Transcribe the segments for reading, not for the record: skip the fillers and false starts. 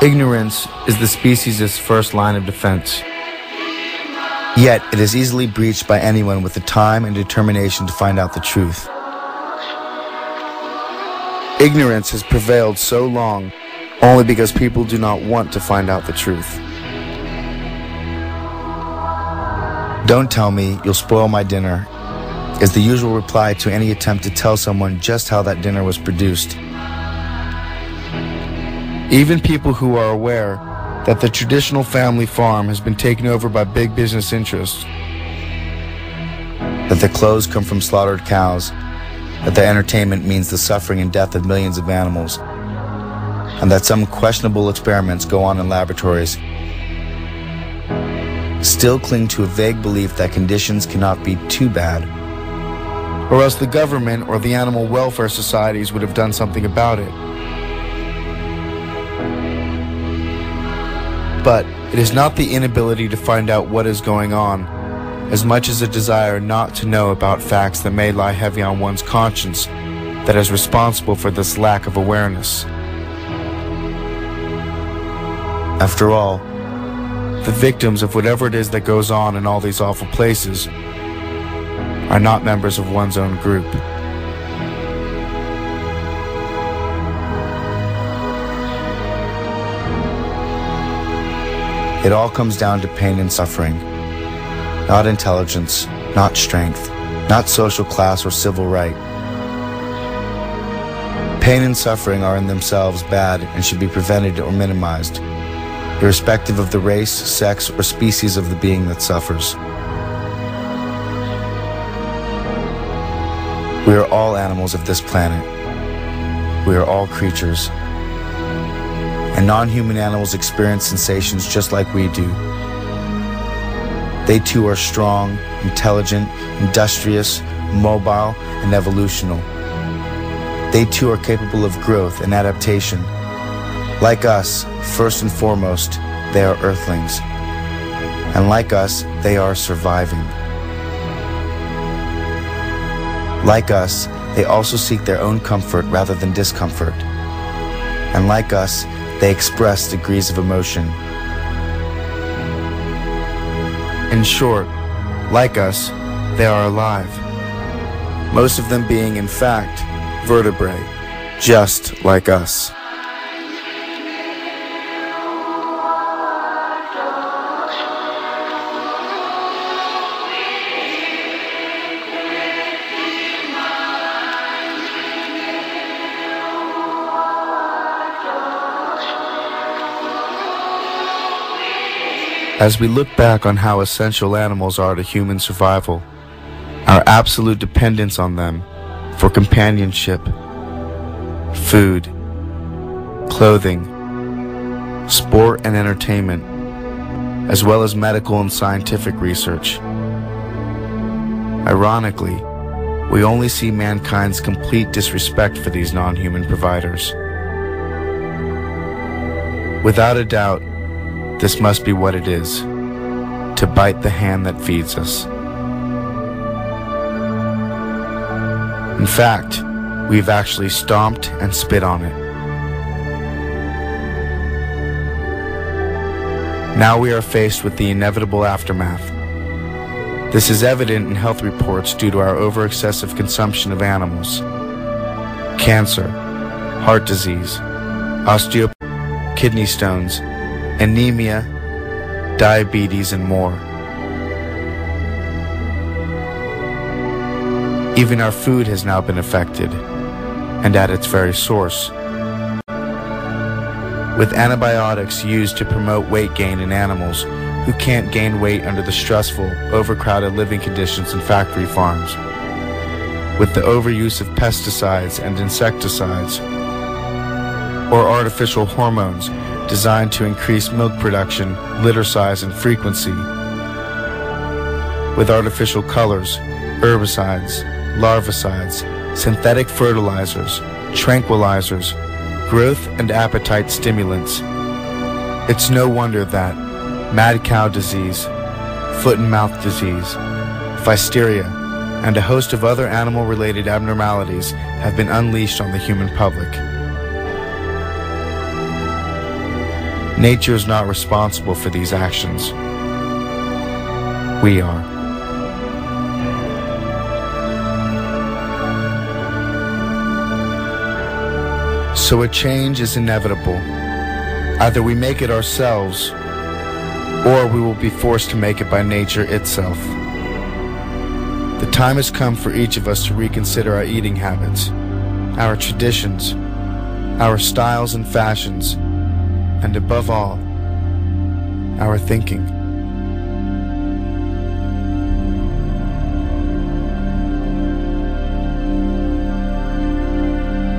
Ignorance is the species' first line of defense. Yet it is easily breached by anyone with the time and determination to find out the truth. Ignorance has prevailed so long only because people do not want to find out the truth. "Don't tell me, you'll spoil my dinner," is the usual reply to any attempt to tell someone just how that dinner was produced. Even people who are aware that the traditional family farm has been taken over by big business interests, that the clothes come from slaughtered cows, that their entertainment means the suffering and death of millions of animals, and that some questionable experiments go on in laboratories, still cling to a vague belief that conditions cannot be too bad. or else the government or the animal welfare societies would have done something about it. But it is not the inability to find out what is going on, as much as a desire not to know about facts that may lie heavy on one's conscience, that is responsible for this lack of awareness. After all, the victims of whatever it is that goes on in all these awful places are not members of one's own group. it all comes down to pain and suffering, not intelligence, not strength, not social class or civil right. Pain and suffering are in themselves bad and should be prevented or minimized, irrespective of the race, sex, or species of the being that suffers. We are all animals of this planet. We are all creatures. And non-human animals experience sensations just like we do. They too are strong, intelligent, industrious, mobile, and evolutional. They too are capable of growth and adaptation. Like us, first and foremost, they are earthlings. And like us, they are surviving. Like us, they also seek their own comfort rather than discomfort. And like us, they express degrees of emotion. In short, like us, they are alive. Most of them being, in fact, vertebrae, just like us. As we look back on how essential animals are to human survival, our absolute dependence on them for companionship, food, clothing, sport and entertainment, as well as medical and scientific research. Ironically, we only see mankind's complete disrespect for these non-human providers. Without a doubt, this must be what it is, to bite the hand that feeds us. In fact, we've actually stomped and spit on it. Now we are faced with the inevitable aftermath. This is evident in health reports due to our over-excessive consumption of animals. Cancer, heart disease, osteoporosis, kidney stones, anemia, diabetes, and more. Even our food has now been affected, and at its very source. With antibiotics used to promote weight gain in animals who can't gain weight under the stressful, overcrowded living conditions in factory farms. With the overuse of pesticides and insecticides, or artificial hormones designed to increase milk production, litter size, and frequency. With artificial colors, herbicides, larvicides, synthetic fertilizers, tranquilizers, growth and appetite stimulants. It's no wonder that mad cow disease, foot and mouth disease, physteria, and a host of other animal-related abnormalities have been unleashed on the human public. Nature is not responsible for these actions. We are. So a change is inevitable. Either we make it ourselves, or we will be forced to make it by nature itself. The time has come for each of us to reconsider our eating habits, our traditions, our styles and fashions, and above all, our thinking.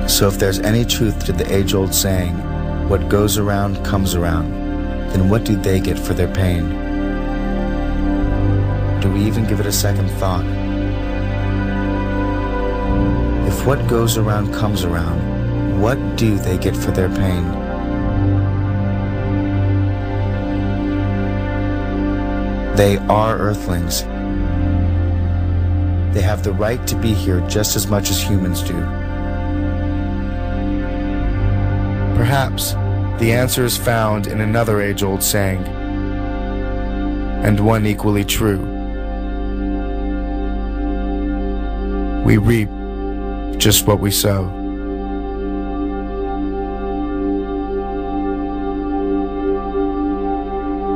So if there's any truth to the age-old saying, what goes around comes around, then what do they get for their pain? Do we even give it a second thought? If what goes around comes around, what do they get for their pain? They are earthlings. They have the right to be here just as much as humans do. Perhaps the answer is found in another age-old saying, and one equally true. We reap just what we sow.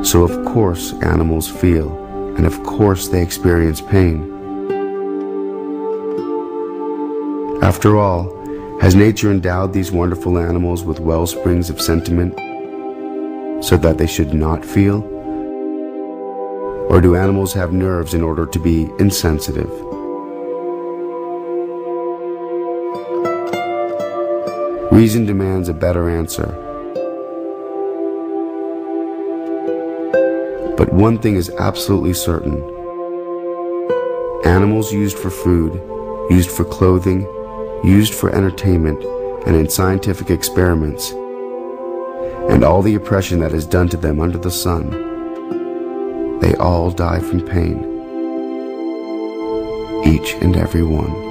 So of course animals feel, and of course they experience pain. After all, has nature endowed these wonderful animals with well springs of sentiment so that they should not feel? Or do animals have nerves in order to be insensitive? Reason demands a better answer. But one thing is absolutely certain. Animals used for food, used for clothing, used for entertainment, and in scientific experiments, and all the oppression that is done to them under the sun, they all die from pain. Each and every one.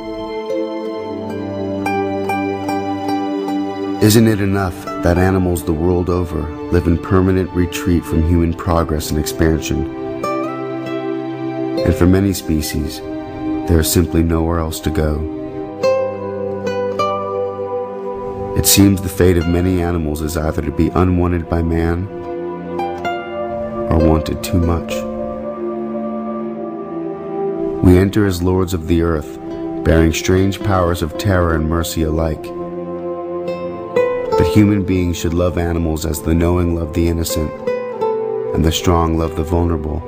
Isn't it enough that animals the world over live in permanent retreat from human progress and expansion? And for many species, there is simply nowhere else to go. It seems the fate of many animals is either to be unwanted by man or wanted too much. We enter as lords of the earth, bearing strange powers of terror and mercy alike. But human beings should love animals as the knowing love the innocent, and the strong love the vulnerable.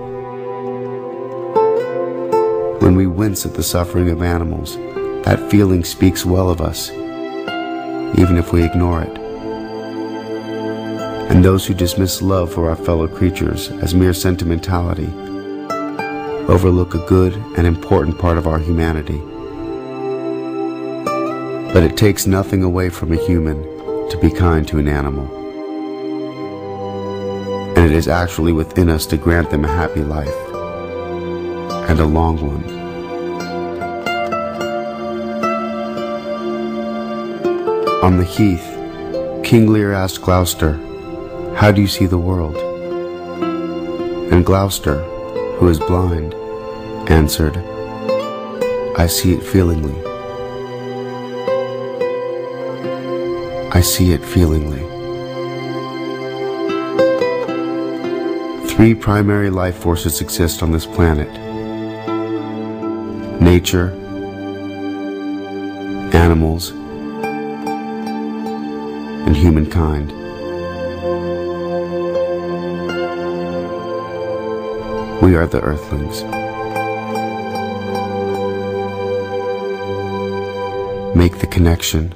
When we wince at the suffering of animals, that feeling speaks well of us, even if we ignore it. And those who dismiss love for our fellow creatures as mere sentimentality overlook a good and important part of our humanity. But it takes nothing away from a human to be kind to an animal. And it is actually within us to grant them a happy life, and a long one. On the heath, King Lear asked Gloucester, "How do you see the world?" And Gloucester, who is blind, answered, "I see it feelingly. I see it feelingly." Three primary life forces exist on this planet: nature, animals, and humankind. We are the earthlings. Make the connection.